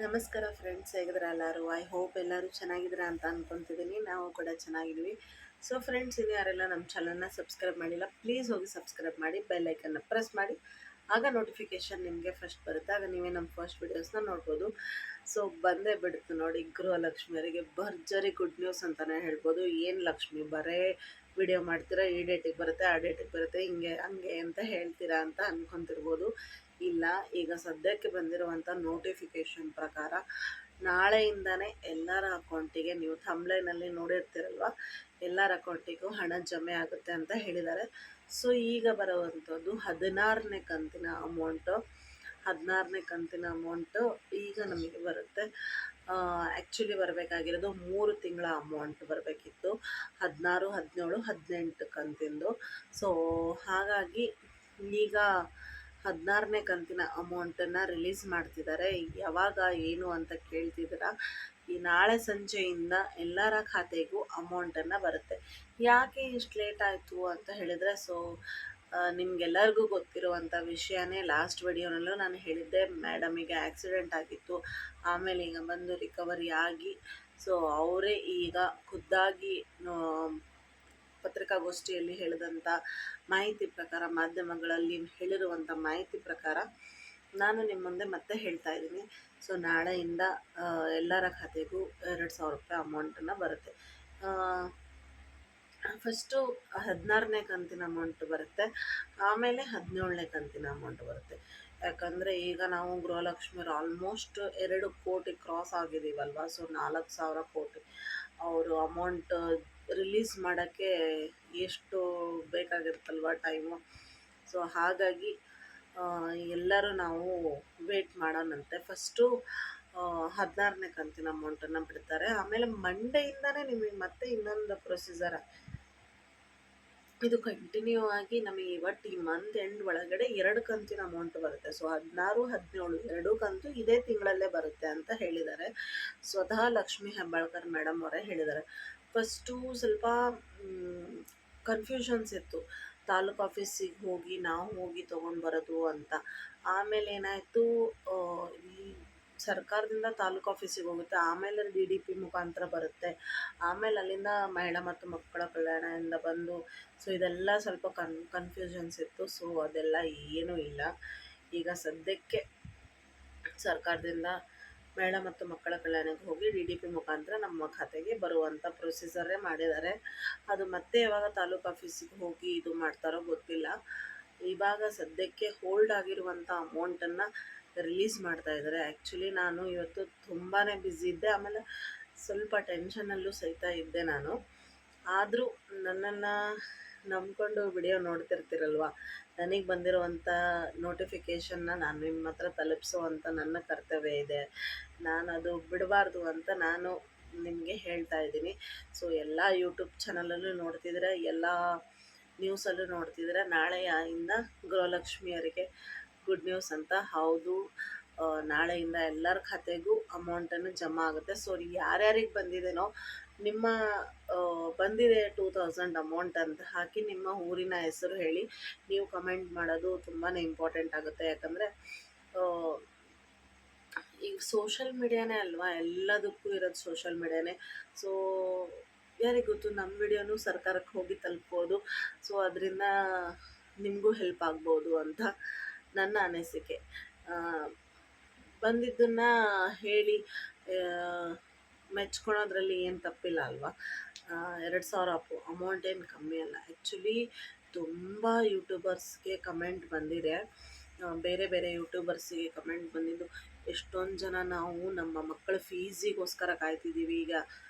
ನಮಸ್ಕಾರ ಫ್ರೆಂಡ್ಸ್, ಹೇಗಿದ್ದೀರಾ ಎಲ್ಲರೂ? ಐ ಹೋಪ್ ಎಲ್ಲರೂ ಚೆನ್ನಾಗಿದ್ದೀರಾ ಅಂತ ಅಂದ್ಕೊತಿದ್ದೀನಿ. ನಾವು ಕೂಡ ಚೆನ್ನಾಗಿದ್ದೀವಿ. ಸೊ ಫ್ರೆಂಡ್ಸ್, ಇನ್ನು ಯಾರೆಲ್ಲ ನಮ್ಮ ಚಾನಲ್ನ ಸಬ್ಸ್ಕ್ರೈಬ್ ಮಾಡಿಲ್ಲ, ಪ್ಲೀಸ್ ಹೋಗಿ ಸಬ್ಸ್ಕ್ರೈಬ್ ಮಾಡಿ, ಬೆಲ್ ಐಕನ್ನ ಪ್ರೆಸ್ ಮಾಡಿ. ಆಗ ನೋಟಿಫಿಕೇಷನ್ ನಿಮಗೆ ಫಸ್ಟ್ ಬರುತ್ತೆ, ಆಗ ನೀವೇ ನಮ್ಮ ಫಸ್ಟ್ ವೀಡಿಯೋಸ್ನ ನೋಡ್ಬೋದು. ಸೊ ಬಂದೇ ಬಿಡ್ತು ನೋಡಿ, ಗೃಹಲಕ್ಷ್ಮಿಯರಿಗೆ ಭರ್ಜರಿ ಗುಡ್ ನ್ಯೂಸ್ ಅಂತಲೇ ಹೇಳ್ಬೋದು. ಏನು ಲಕ್ಷ್ಮಿ, ಬರೇ ವಿಡಿಯೋ ಮಾಡ್ತೀರಾ, ಈ ಡೇಟಿಗೆ ಬರುತ್ತೆ, ಆ ಡೇಟಿಗೆ ಬರುತ್ತೆ, ಹಿಂಗೆ ಹಂಗೆ ಅಂತ ಹೇಳ್ತೀರಾ ಅಂತ ಅಂದ್ಕೊತಿರ್ಬೋದು. ಇಲ್ಲ, ಈಗ ಸದ್ಯಕ್ಕೆ ಬಂದಿರುವಂಥ ನೋಟಿಫಿಕೇಷನ್ ಪ್ರಕಾರ ನಾಳೆಯಿಂದನೇ ಎಲ್ಲರ ಅಕೌಂಟಿಗೆ, ನೀವು ಥಂಬ್ಲೈನಲ್ಲಿ ನೋಡಿರ್ತೀರಲ್ವ, ಎಲ್ಲರ ಅಕೌಂಟಿಗೂ ಹಣ ಜಮೆ ಆಗುತ್ತೆ ಅಂತ ಹೇಳಿದ್ದಾರೆ. ಸೊ ಈಗ ಬರುವಂಥದ್ದು 16ನೇ ಕಂತಿನ ಅಮೌಂಟು. 16ನೇ ಕಂತಿನ ಅಮೌಂಟು ಈಗ ನಮಗೆ ಬರುತ್ತೆ. ಆ್ಯಕ್ಚುಲಿ ಬರಬೇಕಾಗಿರೋದು 3 ತಿಂಗಳ ಅಮೌಂಟ್ ಬರಬೇಕಿತ್ತು, 16, 17, 18 ಕಂತಿಂದು. ಸೊ ಹಾಗಾಗಿ ಈಗ 16ನೇ ಕಂತಿನ ಅಮೌಂಟನ್ನು ರಿಲೀಸ್ ಮಾಡ್ತಿದ್ದಾರೆ. ಯಾವಾಗ ಏನು ಅಂತ ಕೇಳ್ತಿದ್ದೀರಾ? ಈ ನಾಳೆ ಸಂಜೆಯಿಂದ ಎಲ್ಲರ ಖಾತೆಗೂ ಅಮೌಂಟನ್ನು ಬರುತ್ತೆ. ಯಾಕೆ ಇಷ್ಟು ಲೇಟ್ ಆಯಿತು ಅಂತ ಹೇಳಿದರೆ, ಸೊ ನಿಮಗೆಲ್ಲರಿಗೂ ಗೊತ್ತಿರುವಂಥ ವಿಷಯನೇ. ಲಾಸ್ಟ್ ವಿಡಿಯೋನಲ್ಲೂ ನಾನು ಹೇಳಿದ್ದೆ, ಮೇಡಮಿಗೆ ಆಕ್ಸಿಡೆಂಟ್ ಆಗಿತ್ತು, ಆಮೇಲೆ ಈಗ ಬಂದು ರಿಕವರಿ ಆಗಿ, ಸೊ ಅವರೇ ಈಗ ಖುದ್ದಾಗಿ ಪತ್ರಿಕಾಗೋಷ್ಠಿಯಲ್ಲಿ ಹೇಳಿದಂಥ ಮಾಹಿತಿ ಪ್ರಕಾರ, ಮಾಧ್ಯಮಗಳಲ್ಲಿ ಹೇಳಿರುವಂಥ ಮಾಹಿತಿ ಪ್ರಕಾರ ನಾನು ನಿಮ್ಮ ಮುಂದೆ ಮತ್ತೆ ಹೇಳ್ತಾ ಇದ್ದೀನಿ. ಸೊ ನಾಳೆಯಿಂದ ಎಲ್ಲರ ಖಾತೆಗೂ 2,000 ರೂಪಾಯಿ ಅಮೌಂಟನ್ನು ಬರುತ್ತೆ. ಫಸ್ಟು 16ನೇ ಕಂತಿನ ಅಮೌಂಟ್ ಬರುತ್ತೆ, ಆಮೇಲೆ 17ನೇ ಕಂತಿನ ಅಮೌಂಟ್ ಬರುತ್ತೆ. ಯಾಕಂದರೆ ಈಗ ನಾವು ಗೃಹಲಕ್ಷ್ಮಿಯರು ಆಲ್ಮೋಸ್ಟ್ 2 ಕೋಟಿ ಕ್ರಾಸ್ ಆಗಿದ್ದೀವಲ್ವ. ಸೊ 4,000 ಕೋಟಿ ಅವರು ಅಮೌಂಟ್ ರಿಲೀಸ್ ಮಾಡೋಕ್ಕೆ ಎಷ್ಟು ಬೇಕಾಗಿರುತ್ತಲ್ವ ಟೈಮು. ಸೊ ಹಾಗಾಗಿ ಎಲ್ಲರೂ ನಾವು ವೇಟ್ ಮಾಡೋಣಂತೆ. ಫಸ್ಟು 16ನೇ ಕಂತಿನ ಅಮೌಂಟನ್ನು ಬಿಡ್ತಾರೆ, ಆಮೇಲೆ ಮಂಡೆಯಿಂದನೇ ನಿಮಗೆ ಮತ್ತೆ ಇನ್ನೊಂದು ಪ್ರೊಸೀಜರ್. ಇದು ಕಂಟಿನ್ಯೂ ಆಗಿ ನಮಗೆ ಇವತ್ತು ಈ ಮಂತ್ ಎಂಡ್ ಒಳಗಡೆ 2 ಕಂತಿನ ಅಮೌಂಟ್ ಬರುತ್ತೆ. ಸೊ 16, 17 2 ಕಂತು ಇದೇ ತಿಂಗಳಲ್ಲೇ ಬರುತ್ತೆ ಅಂತ ಹೇಳಿದ್ದಾರೆ. ಸ್ವತಃ ಲಕ್ಷ್ಮೀ ಹೆಬ್ಬಾಳ್ಕರ್ ಮೇಡಮ್ ಅವರೇ ಹೇಳಿದ್ದಾರೆ. ಫಸ್ಟು ಸ್ವಲ್ಪ ಕನ್ಫ್ಯೂಷನ್ಸ್ ಇತ್ತು, ತಾಲೂಕು ಆಫೀಸಿಗೆ ಹೋಗಿ ನಾವು ಹೋಗಿ ತೊಗೊಂಡು ಬರೋದು ಅಂತ. ಆಮೇಲೆ ಏನಾಯಿತು, ಈ ಸರ್ಕಾರದಿಂದ ತಾಲೂಕು ಆಫೀಸಿಗೆ ಹೋಗುತ್ತೆ, ಆಮೇಲೆ DDP ಮುಖಾಂತರ ಬರುತ್ತೆ, ಆಮೇಲೆ ಅಲ್ಲಿಂದ ಮಹಿಳಾ ಮತ್ತು ಮಕ್ಕಳ ಕಲ್ಯಾಣದಿಂದ ಬಂದು. ಸೊ ಇದೆಲ್ಲ ಸ್ವಲ್ಪ ಕನ್ಫ್ಯೂಷನ್ಸ್ ಇತ್ತು. ಸೊ ಅದೆಲ್ಲ ಏನೂ ಇಲ್ಲ. ಈಗ ಸದ್ಯಕ್ಕೆ ಸರ್ಕಾರದಿಂದ ಮಹಿಳಾ ಮತ್ತು ಮಕ್ಕಳ ಕಲ್ಯಾಣಕ್ಕೆ ಹೋಗಿ DDP ಮುಖಾಂತರ ನಮ್ಮ ಖಾತೆಗೆ ಬರುವಂಥ ಪ್ರೊಸೀಜರೇ ಮಾಡಿದ್ದಾರೆ. ಅದು ಮತ್ತೆ ಯಾವಾಗ ತಾಲೂಕು ಆಫೀಸಿಗೆ ಹೋಗಿ ಇದು ಮಾಡ್ತಾರೋ ಗೊತ್ತಿಲ್ಲ. ಇವಾಗ ಸದ್ಯಕ್ಕೆ ಹೋಲ್ಡ್ ಆಗಿರುವಂಥ ಅಮೌಂಟನ್ನು ರಿಲೀಸ್ ಮಾಡ್ತಾ ಇದ್ದಾರೆ. ಆ್ಯಕ್ಚುಲಿ ನಾನು ಇವತ್ತು ತುಂಬಾ ಬ್ಯುಸಿ ಇದ್ದೆ, ಆಮೇಲೆ ಸ್ವಲ್ಪ ಟೆನ್ಷನಲ್ಲೂ ಸಹಿತ ಇದ್ದೆ ನಾನು. ಆದರೂ ನನ್ನನ್ನು ನಂಬ್ಕೊಂಡು ವಿಡಿಯೋ ನೋಡ್ತಿರ್ತೀರಲ್ವ, ನನಗೆ ಬಂದಿರುವಂಥ ನೋಟಿಫಿಕೇಷನ್ನ ನಾನು ನಿಮ್ಮ ಹತ್ರ ತಲುಪಿಸುವಂಥ ನನ್ನ ಕರ್ತವ್ಯ ಇದೆ. ನಾನು ಅದು ಬಿಡಬಾರ್ದು ಅಂತ ನಾನು ನಿಮಗೆ ಹೇಳ್ತಾ ಇದ್ದೀನಿ. ಸೊ ಎಲ್ಲ ಯೂಟ್ಯೂಬ್ ಚಾನಲಲ್ಲೂ ನೋಡ್ತಿದ್ರೆ, ಎಲ್ಲ ನ್ಯೂಸಲ್ಲೂ ನೋಡ್ತಿದ್ರೆ, ನಾಳೆಯಿಂದ ಗೃಹಲಕ್ಷ್ಮಿಯರಿಗೆ ಗುಡ್ ನ್ಯೂಸ್ ಅಂತ. ಹೌದು, ನಾಳೆಯಿಂದ ಎಲ್ಲರ ಖಾತೆಗೂ ಅಮೌಂಟನ್ನು ಜಮಾ ಆಗುತ್ತೆ. ಸೊ ಯಾರ್ಯಾರಿಗೆ ಬಂದಿದೆನೋ, ನಿಮ್ಮ ಬಂದಿದೆ 2,000 ಅಮೌಂಟ್ ಅಂತ ಹಾಕಿ ನಿಮ್ಮ ಊರಿನ ಹೆಸರು ಹೇಳಿ ನೀವು ಕಮೆಂಟ್ ಮಾಡೋದು ತುಂಬಾ ಇಂಪಾರ್ಟೆಂಟ್ ಆಗುತ್ತೆ. ಯಾಕಂದರೆ ಈಗ ಸೋಷಲ್ ಮೀಡಿಯಾನೇ ಅಲ್ವಾ, ಎಲ್ಲದಕ್ಕೂ ಇರೋದು ಸೋಷಲ್ ಮೀಡಿಯಾನೇ. ಸೊ ಯಾರಿಗೆ ಗೊತ್ತು, ನಮ್ಮ ವಿಡಿಯೋನೂ ಸರ್ಕಾರಕ್ಕೆ ಹೋಗಿ ತಲುಪ್ಬೋದು. ಸೊ ಅದರಿಂದ ನಿಮಗೂ ಹೆಲ್ಪ್ ಆಗ್ಬೋದು ಅಂತ ನನ್ನ ಅನಿಸಿಕೆ. ಬಂದಿದ್ದನ್ನು ಹೇಳಿ ಮೆಚ್ಕೊಳೋದ್ರಲ್ಲಿ ಏನು ತಪ್ಪಿಲ್ಲ ಅಲ್ವಾ. 2,000 ಅಮೌಂಟ್ ಏನು ಕಮ್ಮಿ ಅಲ್ಲ. ಆ್ಯಕ್ಚುಲಿ ತುಂಬ ಯೂಟ್ಯೂಬರ್ಸ್ಗೆ ಕಮೆಂಟ್ ಬಂದಿದೆ, ಬೇರೆ ಬೇರೆ ಯೂಟ್ಯೂಬರ್ಸಿಗೆ ಕಮೆಂಟ್ ಬಂದಿದ್ದು. ಎಷ್ಟೊಂದು ಜನ ನಾವು ನಮ್ಮ ಮಕ್ಕಳ ಫೀಸಿಗೋಸ್ಕರ ಕಾಯ್ತಿದ್ದೀವಿ. ಈಗ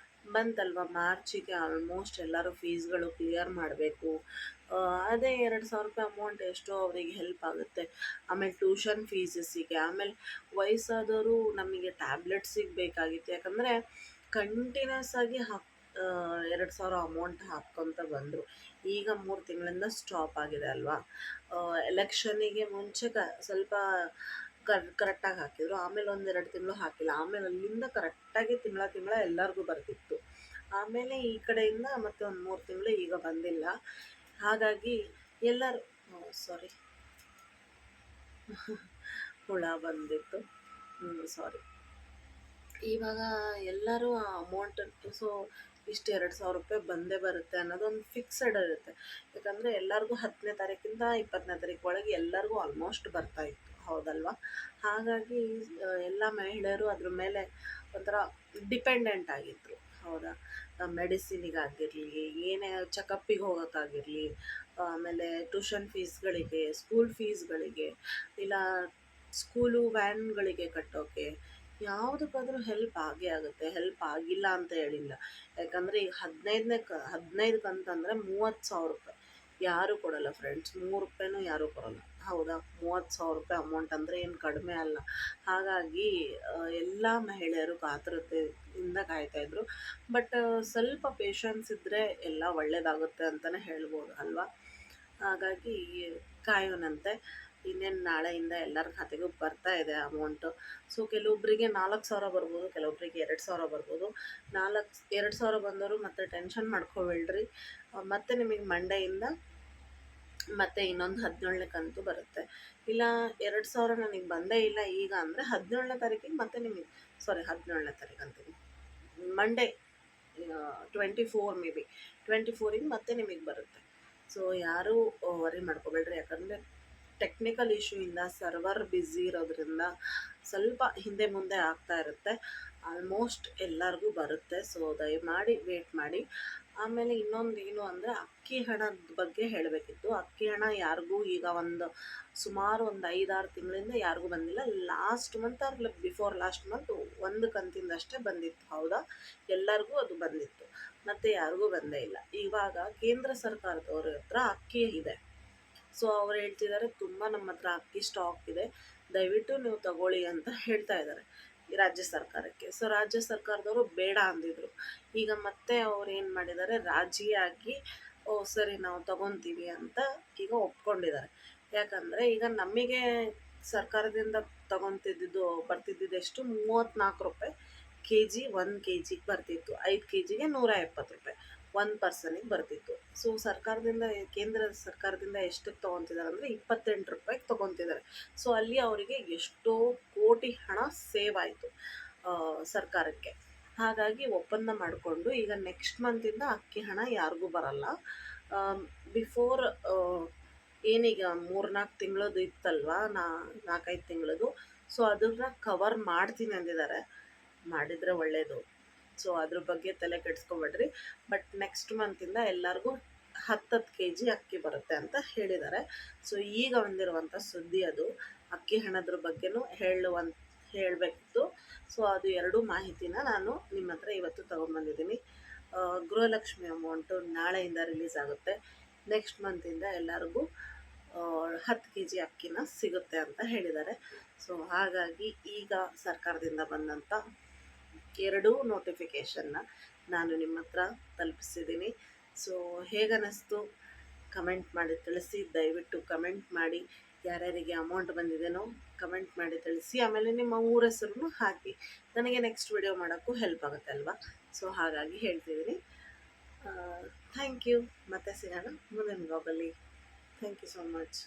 ಬಂತಲ್ವ ಮಾರ್ಚಿಗೆ, ಆಲ್ಮೋಸ್ಟ್ ಎಲ್ಲರೂ ಫೀಸ್ಗಳು ಕ್ಲಿಯರ್ ಮಾಡಬೇಕು. ಅದೇ 2,000 ರೂಪಾಯಿ ಅಮೌಂಟ್ ಎಷ್ಟೋ ಅವರಿಗೆ ಹೆಲ್ಪ್ ಆಗುತ್ತೆ. ಆಮೇಲೆ ಟ್ಯೂಷನ್ ಫೀಸಸ್ಸಿಗೆ, ಆಮೇಲೆ ವಯಸ್ಸಾದವರು ನಮಗೆ ಟ್ಯಾಬ್ಲೆಟ್ಸಿಗೆ ಬೇಕಾಗಿತ್ತು. ಯಾಕಂದರೆ ಕಂಟಿನ್ಯೂಸ್ ಆಗಿ 2,000 ಅಮೌಂಟ್ ಹಾಕ್ಕೊತ ಬಂದರು. ಈಗ 3 ತಿಂಗಳಿಂದ ಸ್ಟಾಪ್ ಆಗಿದೆ ಅಲ್ವಾ. ಎಲೆಕ್ಷನಿಗೆ ಮುಂಚೆ ಸ್ವಲ್ಪ ಕರೆಕ್ಟಾಗಿ ಹಾಕಿದರು, ಆಮೇಲೆ 1-2 ತಿಂಗಳು ಹಾಕಿಲ್ಲ, ಆಮೇಲೆ ಅಲ್ಲಿಂದ ಕರೆಕ್ಟಾಗಿ ತಿಂಗಳ ಎಲ್ಲರಿಗೂ ಬರ್ತಿತ್ತು. ಆಮೇಲೆ ಈ ಕಡೆಯಿಂದ ಮತ್ತೆ ಒಂದು 3 ತಿಂಗಳು ಈಗ ಬಂದಿಲ್ಲ. ಹಾಗಾಗಿ ಎಲ್ಲರೂ ಸಾರಿ ಹುಳ ಬಂದಿತ್ತು, ಸಾರಿ. ಇವಾಗ ಎಲ್ಲರೂ ಆ ಅಮೌಂಟನ್ನು ಇಷ್ಟು 2,000 ರೂಪಾಯಿ ಬಂದೇ ಬರುತ್ತೆ ಅನ್ನೋದೊಂದು ಫಿಕ್ಸೆಡ್ ಇರುತ್ತೆ. ಯಾಕಂದರೆ ಎಲ್ಲರಿಗೂ 10ನೇ ತಾರೀಕಿಂದ 20ನೇ ತಾರೀಕು ಒಳಗೆ ಎಲ್ಲರಿಗೂ ಆಲ್ಮೋಸ್ಟ್ ಬರ್ತಾಯಿತ್ತು, ಹೌದಲ್ವಾ? ಹಾಗಾಗಿ ಎಲ್ಲ ಮಹಿಳೆಯರು ಅದ್ರ ಮೇಲೆ ಒಂಥರ ಡಿಪೆಂಡೆಂಟ್ ಆಗಿದ್ದರು, ಹೌದಾ? ಮೆಡಿಸಿನಿಗಾಗಿರಲಿ, ಏನೇ ಚೆಕಪ್ಪಿಗೆ ಹೋಗೋಕ್ಕಾಗಿರಲಿ, ಆಮೇಲೆ ಟ್ಯೂಷನ್ ಫೀಸ್ಗಳಿಗೆ, ಸ್ಕೂಲ್ ಫೀಸ್ಗಳಿಗೆ, ಇಲ್ಲ ಸ್ಕೂಲು ವ್ಯಾನ್ಗಳಿಗೆ ಕಟ್ಟೋಕ್ಕೆ, ಯಾವುದಕ್ಕಾದ್ರೂ ಹೆಲ್ಪ್ ಆಗೇ ಆಗುತ್ತೆ. ಹೆಲ್ಪ್ ಆಗಿಲ್ಲ ಅಂತ ಹೇಳಿಲ್ಲ. ಯಾಕಂದರೆ ಈಗ 15 ಕಂತಂದರೆ 30,000 ರೂಪಾಯಿ ಯಾರೂ ಕೊಡಲ್ಲ ಫ್ರೆಂಡ್ಸ್. 3 ರೂಪಾಯಿನೂ ಯಾರೂ ಕೊಡಲ್ಲ, ಹೌದಾ? 30,000 ರೂಪಾಯಿ ಅಮೌಂಟ್ ಅಂದರೆ ಏನು ಕಡಿಮೆ ಅಲ್ಲ. ಹಾಗಾಗಿ ಎಲ್ಲ ಮಹಿಳೆಯರು ಕಾತುರತೆಯಿಂದ ಕಾಯ್ತಾಯಿದ್ರು. ಬಟ್ ಸ್ವಲ್ಪ ಪೇಷನ್ಸ್ ಇದ್ದರೆ ಎಲ್ಲ ಒಳ್ಳೆಯದಾಗುತ್ತೆ ಅಂತಲೇ ಹೇಳ್ಬೋದು ಅಲ್ವಾ? ಹಾಗಾಗಿ ಕಾಯೋಣಂತೆ. ಇನ್ನೇನು ನಾಳೆಯಿಂದ ಎಲ್ಲರ ಖಾತೆಗೂ ಬರ್ತಾ ಇದೆ ಅಮೌಂಟು. ಸೊ ಕೆಲವೊಬ್ಬರಿಗೆ 4,000 ಬರ್ಬೋದು, ಕೆಲವೊಬ್ಬರಿಗೆ 2,000 ಬರ್ಬೋದು. 2,000 ಬಂದವರು ಮತ್ತೆ ಟೆನ್ಷನ್ ಮಾಡ್ಕೋಬೇಡ್ರಿ. ಮತ್ತೆ ನಿಮಗೆ ಮಂಡೆಯಿಂದ ಮತ್ತೆ ಇನ್ನೊಂದು 17ನೇ ಕಂತು ಬರುತ್ತೆ. ಇಲ್ಲ 2,000 ನನಗೆ ಬಂದೇ ಇಲ್ಲ ಈಗ ಅಂದರೆ 17ನೇ ತಾರೀಕಿಗೆ ಮತ್ತೆ ನಿಮಗೆ, ಸಾರಿ 17ನೇ ತಾರೀಕು ಅಂತೀನಿ, ಮಂಡೇ 24 ಮೇ ಬಿ 24ಗೆ ಮತ್ತೆ ನಿಮಗೆ ಬರುತ್ತೆ. ಸೊ ಯಾರೂ ವರಿ ಮಾಡ್ಕೋಬೇಡ್ರಿ. ಯಾಕಂದರೆ ಟೆಕ್ನಿಕಲ್ ಇಶ್ಯೂಯಿಂದ ಸರ್ವರ್ ಬ್ಯುಸಿ ಇರೋದ್ರಿಂದ ಸ್ವಲ್ಪ ಹಿಂದೆ ಮುಂದೆ ಆಗ್ತಾ ಇರುತ್ತೆ. ಆಲ್ಮೋಸ್ಟ್ ಎಲ್ಲರಿಗೂ ಬರುತ್ತೆ. ಸೊ ದಯಮಾಡಿ ವೇಟ್ ಮಾಡಿ. ಆಮೇಲೆ ಇನ್ನೊಂದು ಏನು ಅಂದರೆ ಅಕ್ಕಿ ಹಣದ ಬಗ್ಗೆ ಹೇಳಬೇಕಿತ್ತು. ಅಕ್ಕಿ ಹಣ ಯಾರಿಗೂ ಈಗ ಸುಮಾರು ಒಂದು 5-6 ತಿಂಗಳಿಂದ ಯಾರಿಗೂ ಬಂದಿಲ್ಲ. Last month R before last month ಒಂದು ಕಂತಿಂದಷ್ಟೇ ಬಂದಿತ್ತು, ಹೌದಾ? ಎಲ್ಲರಿಗೂ ಅದು ಬಂದಿತ್ತು, ಮತ್ತು ಯಾರಿಗೂ ಬಂದೇ ಇಲ್ಲ. ಇವಾಗ ಕೇಂದ್ರ ಸರ್ಕಾರದವ್ರ ಹತ್ರ ಅಕ್ಕಿ ಇದೆ. ಸೊ ಅವ್ರು ಹೇಳ್ತಿದ್ದಾರೆ ತುಂಬ ನಮ್ಮ ಹತ್ರ ಅಕ್ಕಿ ಸ್ಟಾಕ್ ಇದೆ, ದಯವಿಟ್ಟು ನೀವು ತಗೊಳ್ಳಿ ಅಂತ ಹೇಳ್ತಾ ಇದ್ದಾರೆ ರಾಜ್ಯ ಸರ್ಕಾರಕ್ಕೆ. ಸೊ ರಾಜ್ಯ ಸರ್ಕಾರದವರು ಬೇಡ ಅಂದಿದ್ರು. ಈಗ ಮತ್ತೆ ಅವ್ರು ಏನು ಮಾಡಿದ್ದಾರೆ, ರಾಜಿ ಆಗಿ ಓ ಸರಿ ನಾವು ತಗೊತೀವಿ ಅಂತ ಈಗ ಒಪ್ಕೊಂಡಿದ್ದಾರೆ. ಯಾಕಂದರೆ ಈಗ ನಮಗೆ ಸರ್ಕಾರದಿಂದ ಬರ್ತಿದ್ದಿದ್ದು ಎಷ್ಟು, 34 ರೂಪಾಯಿ ಕೆಜಿ, 1 ಕೆಜಿಗೆ ಬರ್ತಿತ್ತು. 5 ಕೆಜಿಗೆ 170 ರೂಪಾಯಿ 1 ಪರ್ಸನಿಗೆ ಬರ್ತಿತ್ತು. ಸೊ ಸರ್ಕಾರದಿಂದ, ಕೇಂದ್ರ ಸರ್ಕಾರದಿಂದ ಎಷ್ಟಕ್ಕೆ ತೊಗೊತಿದ್ದಾರೆ ಅಂದರೆ 28 ರೂಪಾಯಿಗೆ ತೊಗೊತಿದ್ದಾರೆ. ಸೊ ಅಲ್ಲಿ ಅವರಿಗೆ ಎಷ್ಟೋ ಕೋಟಿ ಹಣ ಸೇವ್ ಆಯಿತು ಸರ್ಕಾರಕ್ಕೆ. ಹಾಗಾಗಿ ಒಪ್ಪಂದ ಮಾಡಿಕೊಂಡು ಈಗ ನೆಕ್ಸ್ಟ್ ಮಂತಿಂದ ಅಕ್ಕಿ ಹಣ ಯಾರಿಗೂ ಬರಲ್ಲ. ಬಿಫೋರ್ ಏನೀಗ 3-4 ತಿಂಗಳದ್ದು ಇತ್ತಲ್ವ, 4-5 ತಿಂಗಳದು, ಸೊ ಅದನ್ನ ಕವರ್ ಮಾಡ್ತೀನಿ ಅಂದಿದ್ದಾರೆ. ಮಾಡಿದರೆ ಒಳ್ಳೆಯದು. ಸೊ ಅದ್ರ ಬಗ್ಗೆ ತಲೆ ಕೆಡಿಸ್ಕೊಬೇಡ್ರಿ. ಬಟ್ ನೆಕ್ಸ್ಟ್ ಮಂತಿಂದ ಎಲ್ಲರಿಗೂ 10 ಕೆಜಿ ಅಕ್ಕಿ ಬರುತ್ತೆ ಅಂತ ಹೇಳಿದ್ದಾರೆ. ಸೊ ಈಗ ಬಂದಿರುವಂಥ ಸುದ್ದಿ ಅದು. ಅಕ್ಕಿ ಹಣದ್ರ ಬಗ್ಗೆನೂ ಹೇಳಬೇಕಿತ್ತು. ಸೊ ಅದು 2 ಮಾಹಿತಿನ ನಾನು ನಿಮ್ಮ ಹತ್ರ ಇವತ್ತು ತೊಗೊಂಬಂದಿದ್ದೀನಿ. ಗೃಹಲಕ್ಷ್ಮಿ ಅಮೌಂಟು ನಾಳೆಯಿಂದ ರಿಲೀಸ್ ಆಗುತ್ತೆ. ನೆಕ್ಸ್ಟ್ ಮಂತಿಂದ ಎಲ್ಲರಿಗೂ 10 ಕೆಜಿ ಅಕ್ಕಿನ ಸಿಗುತ್ತೆ ಅಂತ ಹೇಳಿದ್ದಾರೆ. ಸೊ ಹಾಗಾಗಿ ಈಗ ಸರ್ಕಾರದಿಂದ ಬಂದಂಥ 2 ನೋಟಿಫಿಕೇಷನ್ನ ನಾನು ನಿಮ್ಮ ಹತ್ರ ತಲುಪಿಸಿದ್ದೀನಿ. ಸೊ ಹೇಗನ್ನಿಸ್ತು ಕಮೆಂಟ್ ಮಾಡಿ ತಿಳಿಸಿ. ದಯವಿಟ್ಟು ಕಮೆಂಟ್ ಮಾಡಿ, ಯಾರ್ಯಾರಿಗೆ ಅಮೌಂಟ್ ಬಂದಿದೆನೋ ಕಮೆಂಟ್ ಮಾಡಿ ತಿಳಿಸಿ. ಆಮೇಲೆ ನಿಮ್ಮ ಊರ ಹೆಸರನ್ನು ಹಾಕಿ, ನನಗೆ ನೆಕ್ಸ್ಟ್ ವಿಡಿಯೋ ಮಾಡೋಕ್ಕೂ ಹೆಲ್ಪ್ ಆಗುತ್ತೆ ಅಲ್ವಾ? ಸೊ ಹಾಗಾಗಿ ಹೇಳ್ತಿದ್ದೀನಿ. Thank you. ಮತ್ತೆ ಸಿಗೋಣ ಮುಂದಿನ ವ್ಲಾಗಲ್ಲಿ. Thank you so much.